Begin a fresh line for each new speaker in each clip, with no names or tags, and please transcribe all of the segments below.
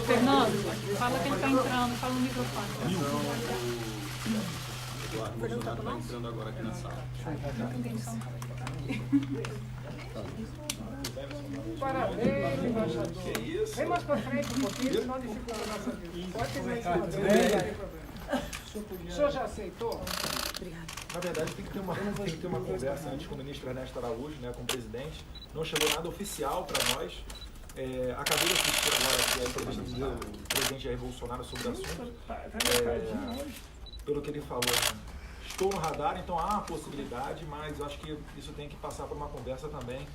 Fernando, fala que ele está entrando, fala no microfone.
O Bolsonaro está entrando agora aqui na sala.
Parabéns, embaixador.
Que isso?
Vem mais para frente um pouquinho, senão dificulta a nossa vida. Pode ter o senhor já aceitou?
Na verdade, tem que ter uma conversa antes com o ministro Ernesto Araújo, né, com o presidente. Não chegou nada oficial para nós. Acabei de assistir agora aqui a entrevista do presidente Jair Bolsonaro sobre o assunto. Pelo que ele falou, né, estou no radar, então há a possibilidade, mas eu acho que isso tem que passar por uma conversa também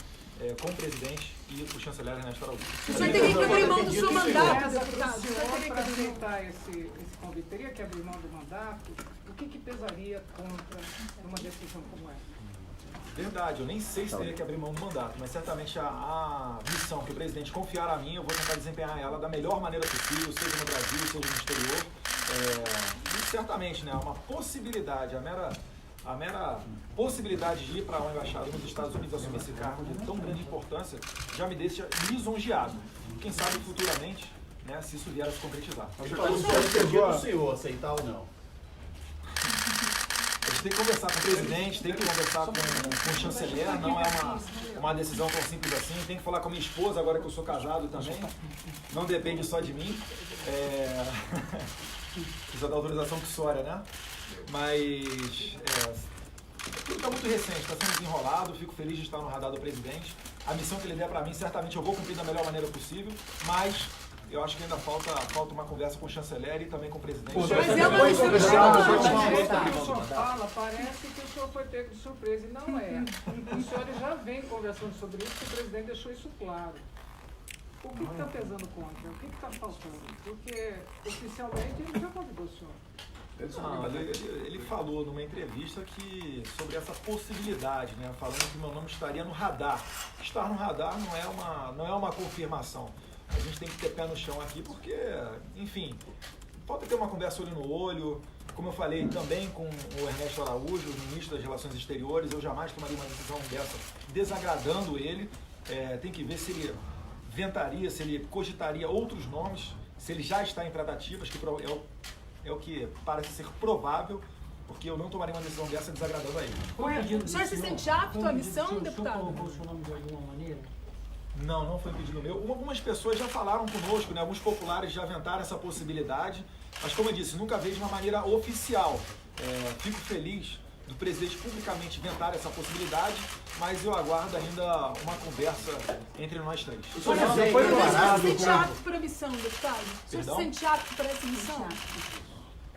com o presidente e o chanceler Ernesto Araújo.
O senhor teria que abrir mão do seu mandato, deputado.
O senhor teria que aceitar esse convite, teria que abrir mão do mandato? O que pesaria contra uma decisão como essa?
Verdade, eu nem sei se teria que abrir mão do mandato, mas certamente a missão que o presidente confiar a mim, eu vou tentar desempenhar ela da melhor maneira possível, seja no Brasil, seja no exterior. E certamente, né, uma possibilidade, a mera possibilidade de ir para uma embaixada nos Estados Unidos assumir esse cargo de tão grande importância já me deixa lisonjeado. Quem sabe futuramente, né, se isso vier a se concretizar.
Mas o senhor aceitar ou não?
A gente tem que conversar com o presidente, tem que conversar com o chanceler, não é uma decisão tão simples assim. Tem que falar com a minha esposa, agora que eu sou casado também. Não depende só de mim. Precisa da autorização que né? Mas tudo está muito recente, está sendo desenrolado. Fico feliz de estar no radar do presidente. A missão que ele der para mim, certamente eu vou cumprir da melhor maneira possível, mas eu acho que ainda falta uma conversa com o chanceler e também com o presidente.
Mas é uma missão que o senhor fala, parece que o senhor foi pego de surpresa, e não é. Os senhores já vêm conversando sobre isso, que o presidente deixou isso claro. O que está pesando contra? O que está faltando? Porque, oficialmente, ele já convidou o senhor.
Não, ele falou numa entrevista sobre essa possibilidade, né, falando que meu nome estaria no radar. Estar no radar não é uma confirmação. A gente tem que ter pé no chão aqui porque, enfim, pode ter uma conversa olho no olho. Como eu falei também com o Ernesto Araújo, o ministro das Relações Exteriores, eu jamais tomaria uma decisão dessa desagradando ele. Tem que ver se ele ventaria, se ele cogitaria outros nomes, se ele já está em tratativas, que é o que parece ser provável, porque eu não tomaria uma decisão dessa desagradando a ele.
O senhor se sente apto à missão, deputado?
colocou o seu nome de alguma maneira?
Não foi um pedido meu. Algumas pessoas já falaram conosco, né? Alguns populares já aventaram essa possibilidade, mas como eu disse, nunca veio de uma maneira oficial. Fico feliz do presidente publicamente inventar essa possibilidade, mas eu aguardo ainda uma conversa entre nós três.
O senhor se sente apto para a missão, deputado? O senhor se sente apto para essa missão?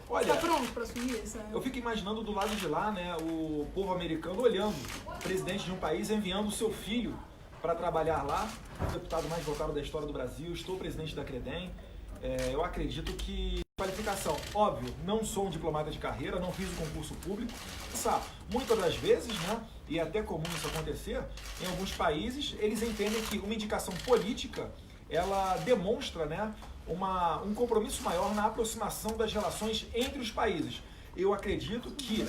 Olha,
está pronto para assumir essa?
Eu fico imaginando do lado de lá, né, o povo americano olhando o presidente de um país enviando o seu filho para trabalhar lá, o deputado mais votado da história do Brasil, estou presidente da CREDEM. Eu acredito que qualificação, óbvio, não sou um diplomata de carreira, não fiz o concurso público. Muitas das vezes, né, e é até comum isso acontecer, em alguns países, eles entendem que uma indicação política, ela demonstra, né, um compromisso maior na aproximação das relações entre os países. Eu acredito que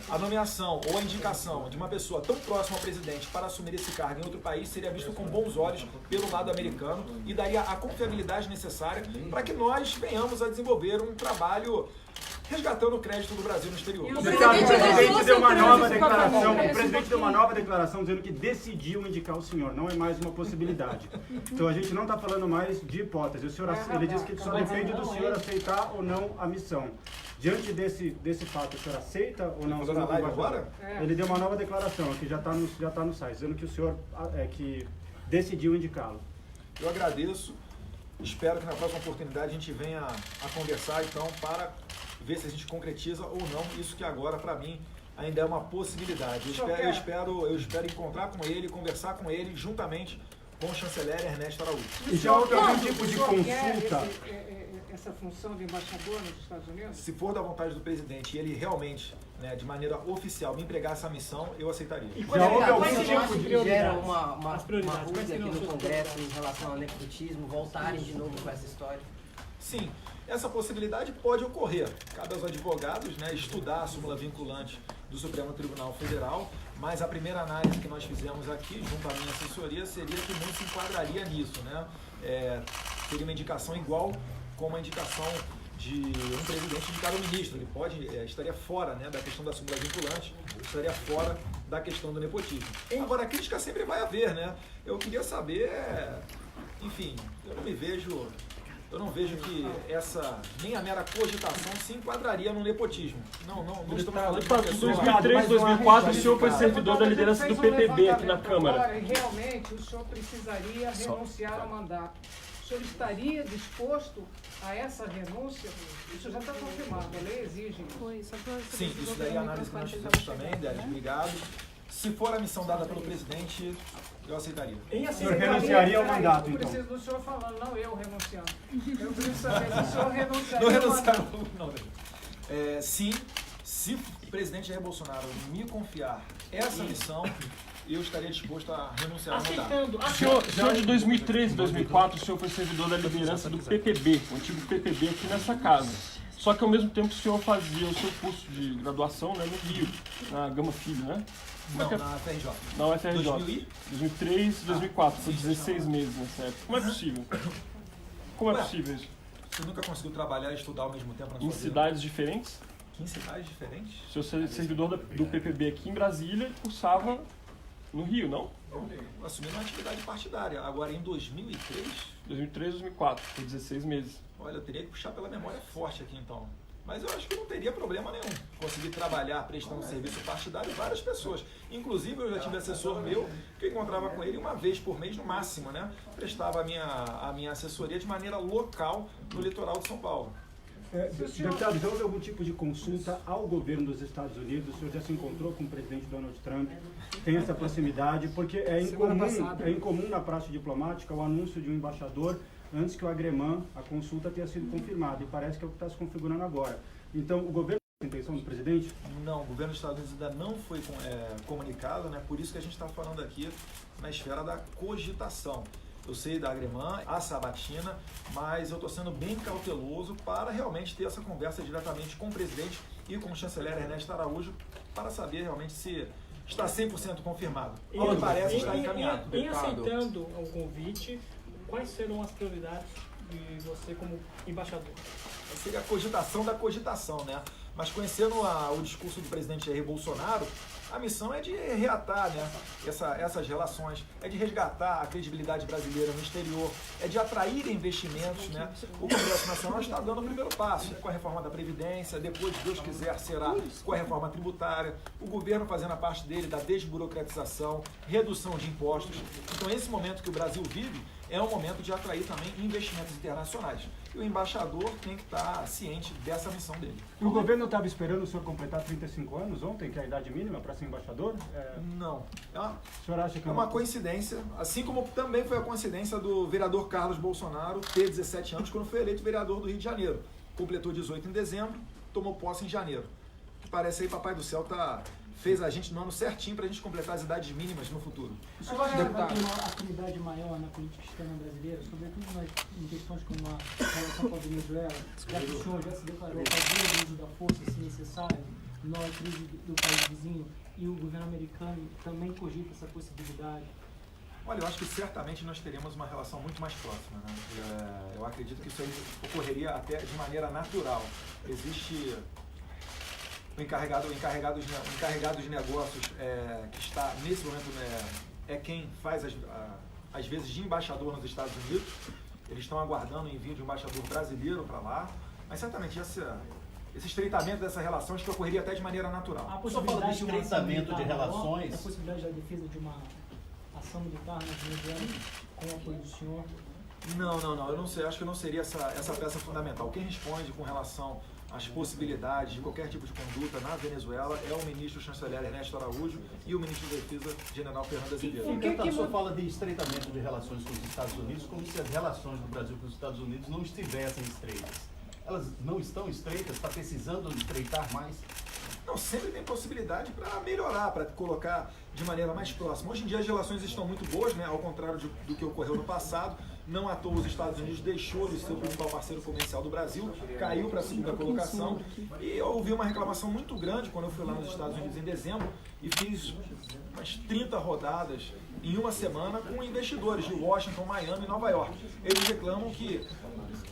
a nomeação ou a indicação de uma pessoa tão próxima ao presidente para assumir esse cargo em outro país seria visto com bons olhos pelo lado americano e daria a confiabilidade necessária para que nós venhamos a desenvolver um trabalho resgatando o crédito do Brasil no exterior.
O presidente deu uma nova declaração. O presidente deu uma nova declaração dizendo que decidiu indicar o senhor. Não é mais uma possibilidade. Então a gente não está falando mais de hipótese. Ele disse que só depende do senhor aceitar ou não a missão. Diante desse fato, o senhor aceita ou não?
Agora?
Ele deu uma nova declaração, que já está no site, dizendo que o senhor que decidiu indicá-lo.
Eu agradeço. Espero que na próxima oportunidade a gente venha a conversar, então, para ver se a gente concretiza ou não isso que agora, para mim, ainda é uma possibilidade. Eu espero encontrar com ele, conversar com ele, juntamente com o chanceler Ernesto Araújo.
E já houve algum tipo de consulta?
Essa função de embaixador nos Estados Unidos?
Se for da vontade do presidente e ele realmente, né, de maneira oficial, me empregar essa missão, eu aceitaria.
Já houve algum tipo de gera uma ruída aqui no Congresso em relação ao nepotismo, voltarem de novo com essa história?
Sim, essa possibilidade pode ocorrer. Cabe aos advogados, né, estudar a súmula vinculante do Supremo Tribunal Federal, mas a primeira análise que nós fizemos aqui, junto à minha assessoria, seria que não se enquadraria nisso, né? seria uma indicação igual como a indicação de um presidente indicado ao ministro. Ele estaria fora, né, da questão da súmula vinculante, estaria fora da questão do nepotismo. Agora, a crítica sempre vai haver, né? Eu queria saber, enfim, eu não vejo que nem a mera cogitação se enquadraria no nepotismo. Não estamos falando de uma pessoa...
Em 2003, 2004, o senhor foi servidor da liderança do PPB aqui na Câmara.
Agora, realmente, o senhor precisaria renunciar ao mandato. O senhor estaria disposto a essa renúncia? Isso já está confirmado, a lei exige.
Sim, isso daí é a análise que nós fizemos também, Délis, obrigado. Se for a missão dada pelo presidente, eu aceitaria.
O senhor renunciaria ao mandato, então?
Eu preciso do senhor falando, não eu renunciando. Eu preciso saber se o senhor renunciaria
Não
ao
renunciar,
mandato.
não. Sim, se o presidente Jair Bolsonaro me confiar essa missão, eu estaria disposto a renunciar ao mandato.
Senhor, de 2003 e 2004, o senhor foi servidor da liderança do PPB, o antigo PPB aqui nessa casa. Só que ao mesmo tempo o senhor fazia o seu curso de graduação, né, no Rio, na Gama Filho, né?
Não, na FRJ.
Na UFRJ. 2003 e 2004, foi 16 meses nessa época. Como é possível? Como é possível isso?
Você nunca conseguiu trabalhar e estudar ao mesmo tempo na sua vida?
Em cidades diferentes?
Em cidades diferentes?
O senhor servidor do PPB aqui em Brasília e cursava no Rio, não?
Eu assumi uma atividade partidária. Agora, em 2003...
2003 e 2004, foi 16 meses.
Olha, eu teria que puxar pela memória forte aqui, então. Mas eu acho que não teria problema nenhum conseguir trabalhar prestando serviço partidário várias pessoas. Inclusive, eu já tive assessor meu que eu encontrava com ele uma vez por mês no máximo, né? Prestava a minha assessoria de maneira local no litoral de São Paulo.
Deputado, já houve algum tipo de consulta ao governo dos Estados Unidos? O senhor já se encontrou com o presidente Donald Trump? Tem essa proximidade? Porque é incomum na praxe diplomática o anúncio de um embaixador antes que o agremã, a consulta, tenha sido confirmada. E parece que é o que está se configurando agora. Então, o governo tem intenção do presidente?
Não, o governo dos Estados Unidos ainda não foi comunicado, né? Por isso que a gente está falando aqui na esfera da cogitação. Eu sei da agremã, a sabatina, mas eu estou sendo bem cauteloso para realmente ter essa conversa diretamente com o presidente e com o chanceler Ernesto Araújo para saber realmente se está 100% confirmado. Ao que parece, está encaminhado.
Em aceitando o convite, quais serão as prioridades de você como embaixador?
Seria a cogitação da cogitação, né? Mas conhecendo o discurso do presidente Jair Bolsonaro, a missão é de reatar, né, essas relações, é de resgatar a credibilidade brasileira no exterior, é de atrair investimentos, né? O Congresso Nacional está dando o primeiro passo com a reforma da Previdência, depois, se Deus quiser, será com a reforma tributária, o governo fazendo a parte dele da desburocratização, redução de impostos. Então, esse momento que o Brasil vive é um momento de atrair também investimentos internacionais. E o embaixador tem que estar ciente dessa missão dele.
E o governo estava esperando o senhor completar 35 anos ontem, que é a idade mínima para ser embaixador?
Não.
O senhor acha que
é uma coincidência, assim como também foi a coincidência do vereador Carlos Bolsonaro ter 17 anos quando foi eleito vereador do Rio de Janeiro. Completou 18 em dezembro, tomou posse em janeiro. Parece aí, Papai do Céu fez a gente no ano certinho para a gente completar as idades mínimas no futuro.
O senhor acha que vai ter uma afinidade maior na política externa brasileira, sobretudo em questões como a relação com a Venezuela, já que o senhor já se declarou fazer o uso da força, se necessário, na crise do país vizinho, e o governo americano também cogita essa possibilidade?
Olha, eu acho que certamente nós teremos uma relação muito mais próxima, né? Eu acredito que isso aí ocorreria até de maneira natural. Existe o encarregado de negócios que está nesse momento, né, é quem faz às vezes de embaixador nos Estados Unidos. Eles estão aguardando o envio de um embaixador brasileiro para lá, mas certamente esse estreitamento dessa relação acho que ocorreria até de maneira natural.
A possibilidade
de estreitamento de relações.
A possibilidade da defesa de uma ação militar na Venezuela com o apoio do senhor?
Não, eu não sei, acho que não seria essa peça fundamental. Quem responde com relação às possibilidades de qualquer tipo de conduta na Venezuela é o ministro chanceler Ernesto Araújo e o ministro da Defesa, general Fernando Azevedo.
O senhor fala de estreitamento de relações com os Estados Unidos como se as relações do Brasil com os Estados Unidos não estivessem estreitas. Elas não estão estreitas? Está precisando estreitar mais?
Não, sempre tem possibilidade para melhorar, para colocar de maneira mais próxima. Hoje em dia as relações estão muito boas, né? Ao contrário do que ocorreu no passado. Não à toa os Estados Unidos deixou de ser o principal parceiro comercial do Brasil, caiu para a segunda colocação. E eu ouvi uma reclamação muito grande quando eu fui lá nos Estados Unidos em dezembro e fiz umas 30 rodadas em uma semana com investidores de Washington, Miami e Nova York. Eles reclamam que,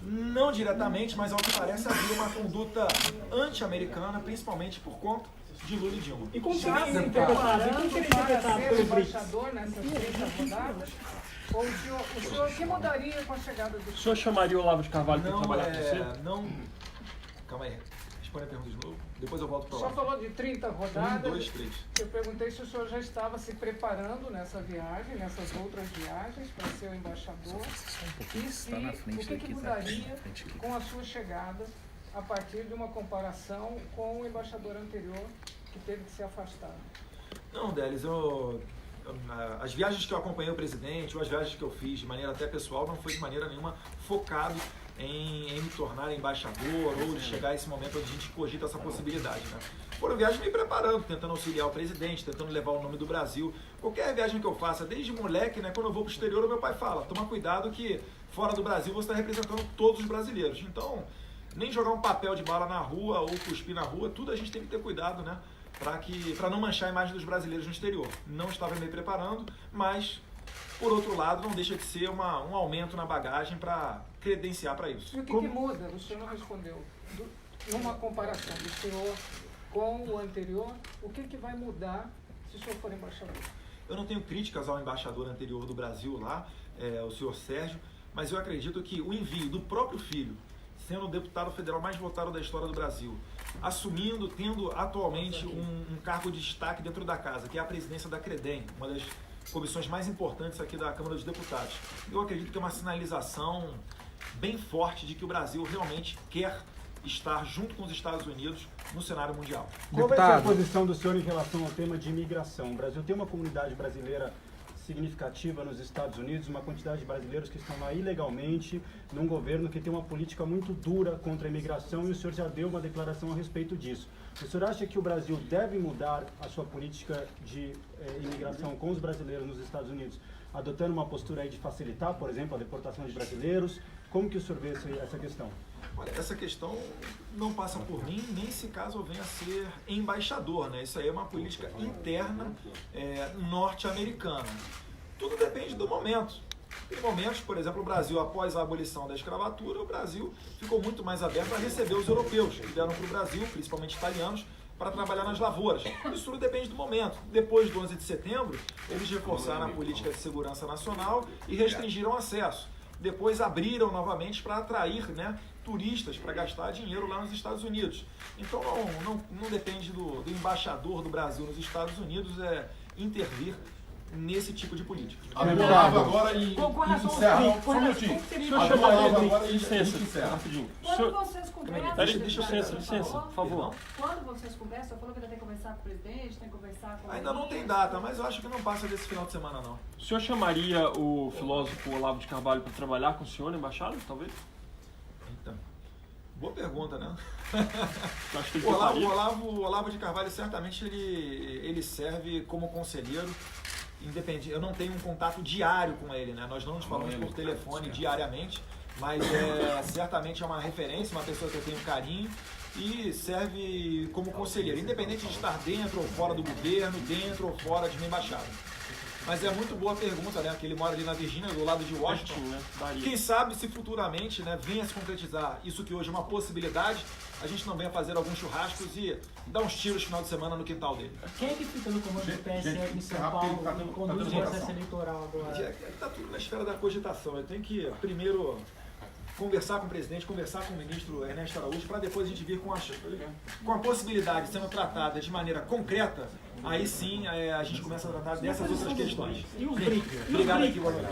não diretamente, mas ao que parece havia uma conduta anti-americana, principalmente por conta de Lula e Dilma.
E como seria interpretado pelo BRICS?
Embaixador nessas 30 rodadas? Ou o senhor que mudaria com a chegada do...
O senhor chamaria o Olavo de Carvalho para trabalhar com você?
Não. Calma aí. Responde a pergunta de novo. Depois eu volto para lá.
O senhor falou de 30 rodadas.
1, 2, 3.
Eu perguntei se o senhor já estava se preparando nessa viagem, nessas outras viagens, para ser o embaixador. E se, o que mudaria com a sua chegada a partir de uma comparação com o embaixador anterior que teve que se afastar?
Não, Délis, as viagens que eu acompanhei o presidente, ou as viagens que eu fiz de maneira até pessoal, não foi de maneira nenhuma focado em me tornar embaixador ou de chegar a esse momento onde a gente cogita essa possibilidade, né? Foram viagens me preparando, tentando auxiliar o presidente, tentando levar o nome do Brasil. Qualquer viagem que eu faça, desde moleque, né, quando eu vou para o exterior, o meu pai fala, toma cuidado que fora do Brasil você está representando todos os brasileiros. Então, nem jogar um papel de bala na rua ou cuspir na rua, tudo a gente tem que ter cuidado, né? Para não manchar a imagem dos brasileiros no exterior. Não estava me preparando, mas, por outro lado, não deixa de ser um aumento na bagagem para credenciar para isso.
E o que muda? O senhor não respondeu. Numa comparação do senhor com o anterior, o que vai mudar se o senhor for embaixador?
Eu não tenho críticas ao embaixador anterior do Brasil lá, o senhor Sérgio, mas eu acredito que o envio do próprio filho, sendo o deputado federal mais votado da história do Brasil, assumindo, tendo atualmente um cargo de destaque dentro da casa, que é a presidência da CREDEM, uma das comissões mais importantes aqui da Câmara dos Deputados. Eu acredito que é uma sinalização bem forte de que o Brasil realmente quer estar junto com os Estados Unidos no cenário mundial.
Qual vai ser a posição do senhor em relação ao tema de imigração? O Brasil tem uma comunidade brasileira significativa nos Estados Unidos, uma quantidade de brasileiros que estão lá ilegalmente, num governo que tem uma política muito dura contra a imigração, e o senhor já deu uma declaração a respeito disso. O senhor acha que o Brasil deve mudar a sua política de imigração com os brasileiros nos Estados Unidos, adotando uma postura aí de facilitar, por exemplo, a deportação de brasileiros? Como que o senhor vê essa questão?
Olha, essa questão não passa por mim, nem se caso eu venha a ser embaixador, né? Isso aí é uma política interna norte-americana. Tudo depende do momento. Em momentos, por exemplo, o Brasil, após a abolição da escravatura, o Brasil ficou muito mais aberto a receber os europeus, que vieram para o Brasil, principalmente italianos, para trabalhar nas lavouras. Isso tudo depende do momento. Depois do 11 de setembro, eles reforçaram a política de segurança nacional e restringiram o acesso. Depois abriram novamente para atrair, né, turistas para gastar dinheiro lá nos Estados Unidos. Então não depende do embaixador do Brasil nos Estados Unidos intervir nesse tipo de política.
Adorava agora e encerra. Só um minutinho.
Licença, rapidinho.
Quando vocês conversam...
Licença, por favor.
Quando vocês conversam, falou que ainda tem que conversar com o presidente, tem que conversar com...
Ainda não tem data, mas eu acho que não passa desse final de semana, não.
O senhor chamaria o filósofo Olavo de Carvalho para trabalhar com o senhor na embaixada, talvez?
Então, boa pergunta, né?
Acho que ele
o Olavo de Carvalho, certamente, ele serve como conselheiro independente. Eu não tenho um contato diário com ele, né? Nós não nos falamos por telefone diariamente, mas certamente é uma referência, uma pessoa que eu tenho carinho e serve como conselheiro, independente de estar dentro ou fora do governo, dentro ou fora de uma embaixada. Mas é muito boa a pergunta, né? Que ele mora ali na Virgínia, do lado de Washington. Quem sabe se futuramente, né, venha se concretizar isso que hoje é uma possibilidade, a gente não venha fazer alguns churrascos e dar uns tiros no final de semana no quintal dele.
Quem é que fica no comando do PSL em São Paulo, quem conduz o processo eleitoral agora?
Está tudo na esfera da cogitação. Eu tenho que primeiro conversar com o presidente, conversar com o ministro Ernesto Araújo, para depois a gente vir com a possibilidade sendo tratada de maneira concreta, aí sim a gente começa a tratar dessas outras questões.
E os BRICS?
Obrigado aqui, boa noite.